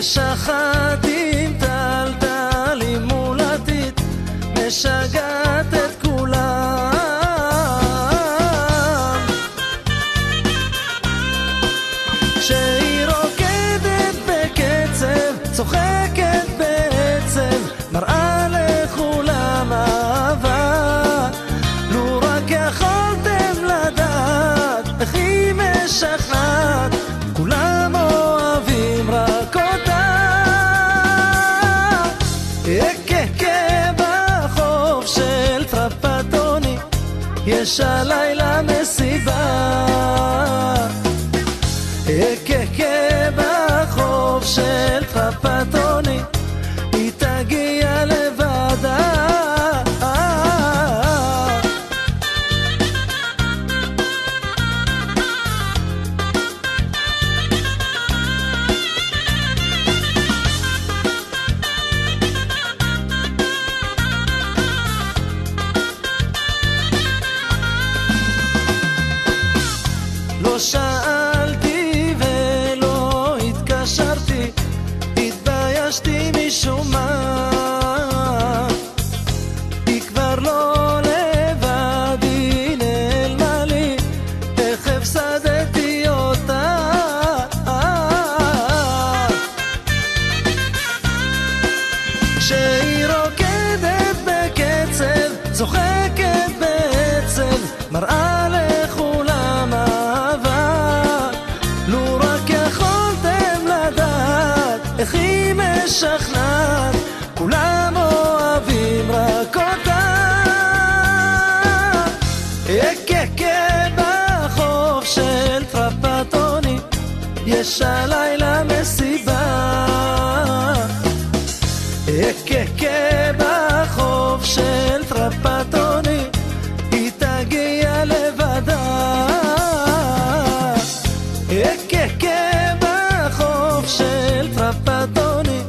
יש אחת עם טלטלים מולתית, משגעת את כולם. שהיא רוקדת בקצב, צוחקת בעצב, מראה לכולם אהבה. לו רק יכולתם לדעת איך היא משכנעת, כולם אוהבים רק אותה. אקה בחוף של טרפטוני, יש הלילה מסיבה. אקה בחוף של טרפטוני, היא תגיע לבדה. לא שאלתי ולא התקשרתי, התביישתי משום מה. היא כבר לא לבד, היא נעלמה לי, איך הפסדתי אותה. שהיא רוקדת בקצב, צוחקת בעצב, מראה לכולם אהבה. לו רק יכולתם לדעת איך היא משכנעת, כולם אוהבים רק אותה. אקה בחוף של טרפטוני, יש הלילה מסיבה. אקה בחוף של טרפטוני, היא תגיע לבדה. אקה בחוף של טרפטוני,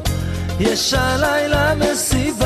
יש הלילה מסיבה.